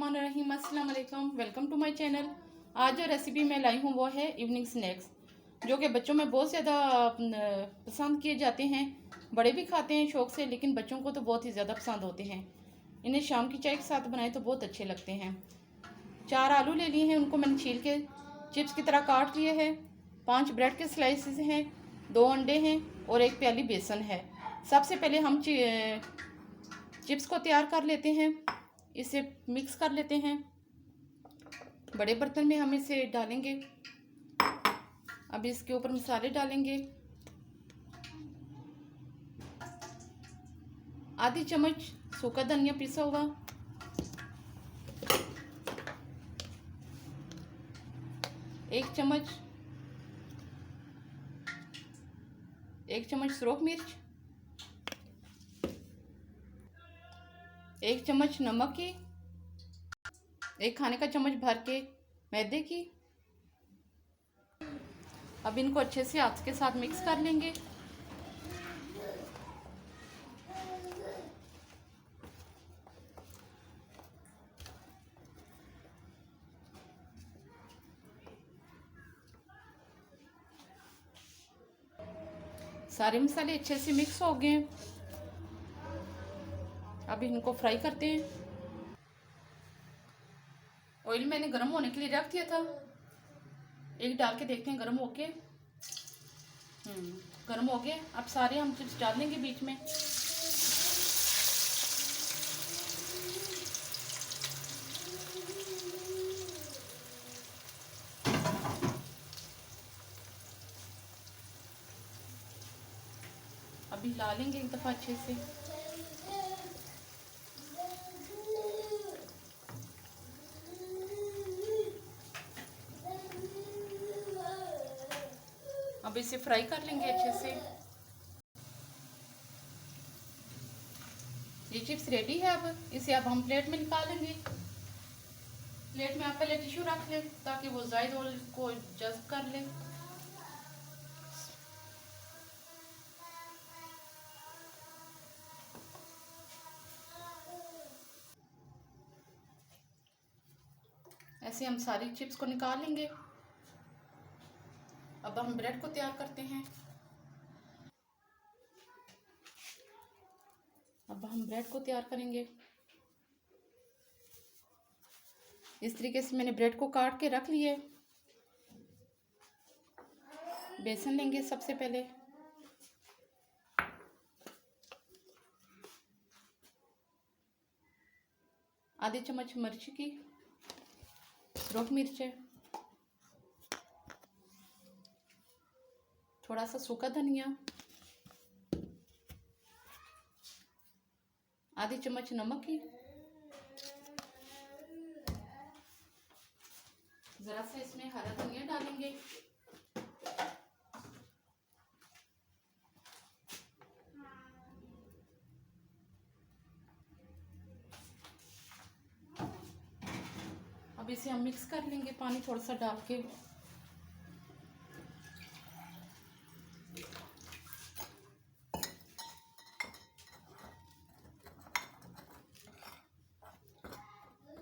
बिस्मिल्लाहिर्रहमानिर्रहीम। अस्सलाम वालेकुम, वेलकम टू माय चैनल। आज जो रेसिपी मैं लाई हूँ वो है इवनिंग स्नैक्स, जो कि बच्चों में बहुत ज़्यादा पसंद किए जाते हैं। बड़े भी खाते हैं शौक़ से, लेकिन बच्चों को तो बहुत ही ज़्यादा पसंद होते हैं। इन्हें शाम की चाय के साथ बनाए तो बहुत अच्छे लगते हैं। 4 आलू ले लिए हैं, उनको मैंने छील के चिप्स की तरह काट लिए हैं। 5 ब्रेड के स्लाइसेस हैं, 2 अंडे हैं और 1 प्याली बेसन है। सबसे पहले हम चिप्स को तैयार कर लेते हैं। इसे मिक्स कर लेते हैं। बड़े बर्तन में हम इसे डालेंगे। अब इसके ऊपर मसाले डालेंगे। आधी चम्मच सूखा धनिया पिसा हुआ, 1 चम्मच सुरख मिर्च, 1 चम्मच नमक की, 1 खाने का चम्मच भर के मैदे की। अब इनको अच्छे से हाथ के साथ मिक्स कर लेंगे। सारे मसाले अच्छे से मिक्स हो गए। अब इनको फ्राई करते हैं। ऑयल मैंने गर्म होने के लिए रख दिया था। एक डाल के देखते हैं गर्म हो के। गर्म हो गए। अब सारे हम चिप्स डाल देंगे बीच में। अभी हिला लेंगे एक दफ़ा अच्छे से। अब इसे फ्राई कर लेंगे अच्छे से। ये चिप्स रेडी है। अब इसे हम प्लेट में निकालेंगे। प्लेट में आप पहले टिश्यू रख लें ताकि वो ज़ायद ऑयल को जज़्ब कर ले। ऐसे हम सारी चिप्स को निकाल लेंगे। अब हम ब्रेड को तैयार करते हैं। अब हम ब्रेड को तैयार करेंगे। इस तरीके से मैंने ब्रेड को काट के रख लिए। बेसन लेंगे सबसे पहले। आधे चम्मच मिर्च की, सुरख मिर्च है, थोड़ा सा सूखा धनिया, आधी चम्मच नमक की, जरा सा इसमें हरा धनिया डालेंगे। अब इसे हम मिक्स कर लेंगे पानी थोड़ा सा डाल के।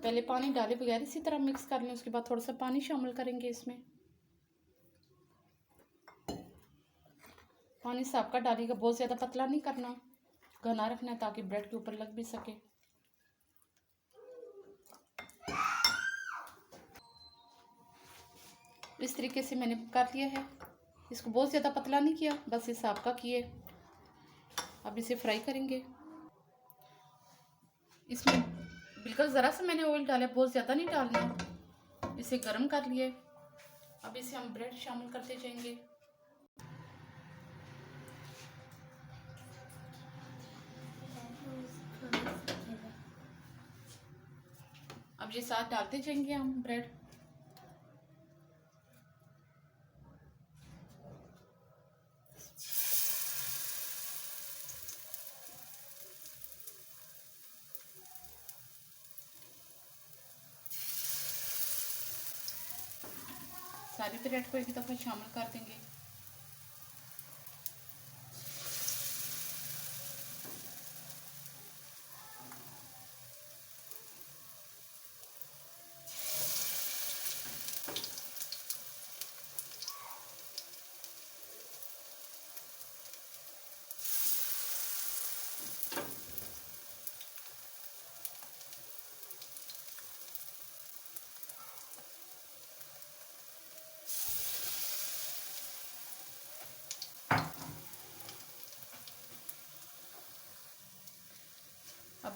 पहले पानी डाले बगैर इसी तरह मिक्स कर लें, उसके बाद थोड़ा सा पानी शामिल करेंगे इसमें। पानी साफ का डालिएगा, बहुत ज़्यादा पतला नहीं करना, घना रखना है ताकि ब्रेड के ऊपर लग भी सके। इस तरीके से मैंने कर लिया है। इसको बहुत ज़्यादा पतला नहीं किया, बस इस साफ का किए। अब इसे फ्राई करेंगे। इसमें बिल्कुल ज़रा सा मैंने ऑयल डाला, बहुत ज़्यादा नहीं डालना। इसे गर्म कर लिए। अब इसे हम ब्रेड शामिल करते जाएंगे। अब ये साथ डालते जाएंगे हम ब्रेड। सारी ब्रेड को एक दफ़ा शामिल कर देंगे।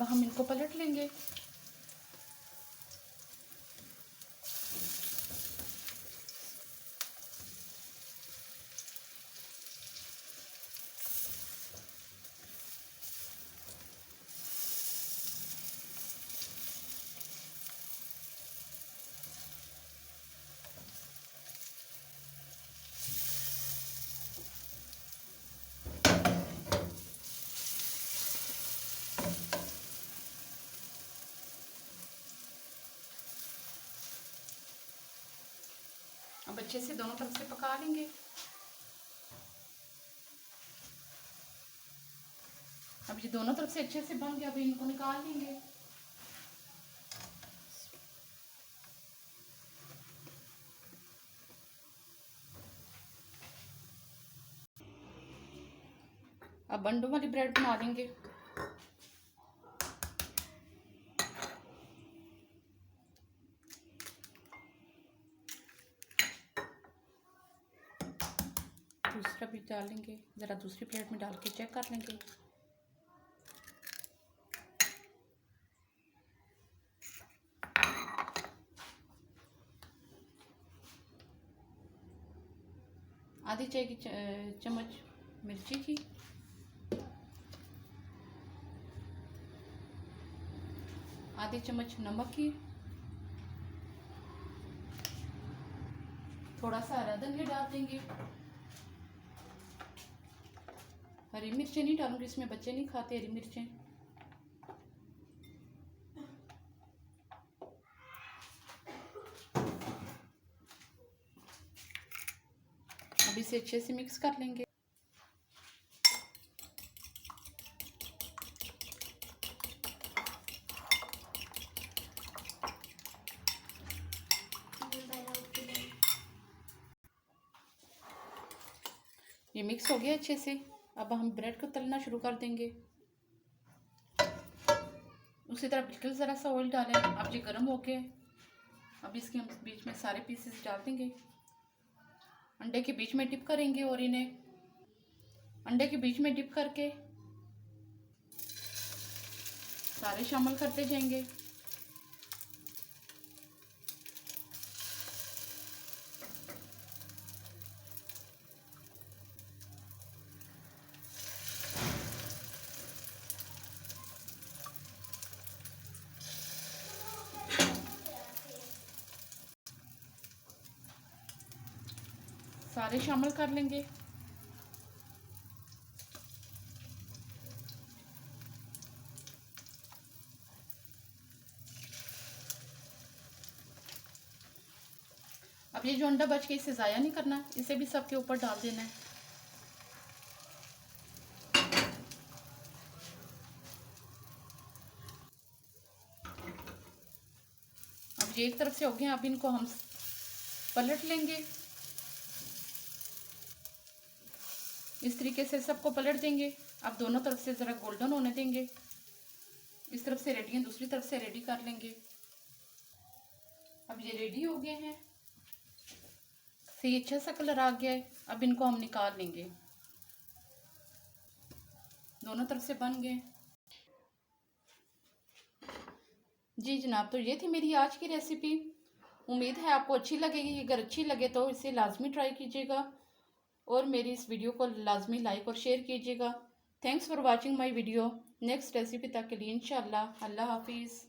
अब हम इनको पलट लेंगे। अब अच्छे से दोनों तरफ से पका लेंगे। अब ये दोनों तरफ से अच्छे से बन गया, अब इनको निकाल लेंगे। अब अंडों वाली ब्रेड बना लेंगे। दूसरा भी डालेंगे, ज़रा दूसरी प्लेट में डाल के चेक कर लेंगे। आधी चाय की चम्मच मिर्ची की, आधी चम्मच नमक की, थोड़ा सा हरा धनिया डाल देंगे। हरी मिर्चें नहीं डालूंगी, इसमें बच्चे नहीं खाते हरी मिर्चें। अब इसे अच्छे से मिक्स कर लेंगे। ये मिक्स हो गया अच्छे से। अब हम ब्रेड को तलना शुरू कर देंगे। उसी तरह बिल्कुल ज़रा सा ऑयल डालें। अब ये गर्म हो गया, अब इसके हम बीच में सारे पीसेस डाल देंगे। अंडे के बीच में डिप करेंगे और इन्हें अंडे के बीच में डिप करके सारे शामिल करते जाएंगे। सारे शामिल कर लेंगे। अब ये जो अंडा बच के, इसे ज़ाया नहीं करना, इसे भी सबके ऊपर डाल देना है। अब ये एक तरफ से हो गया, अब इनको हम पलट लेंगे। इस तरीके से सबको पलट देंगे। अब दोनों तरफ से ज़रा गोल्डन होने देंगे। इस तरफ से रेडी है, दूसरी तरफ से रेडी कर लेंगे। अब ये रेडी हो गए हैं, सही अच्छा सा कलर आ गया है। अब इनको हम निकाल लेंगे। दोनों तरफ से बन गए। जी जनाब, तो ये थी मेरी आज की रेसिपी। उम्मीद है आपको अच्छी लगेगी। अगर अच्छी लगे तो इसे लाजमी ट्राई कीजिएगा और मेरी इस वीडियो को लाजमी लाइक और शेयर कीजिएगा। Thanks for watching my video. Next recipe तक के लिए इंशाल्लाह। अल्लाह हाफिज़।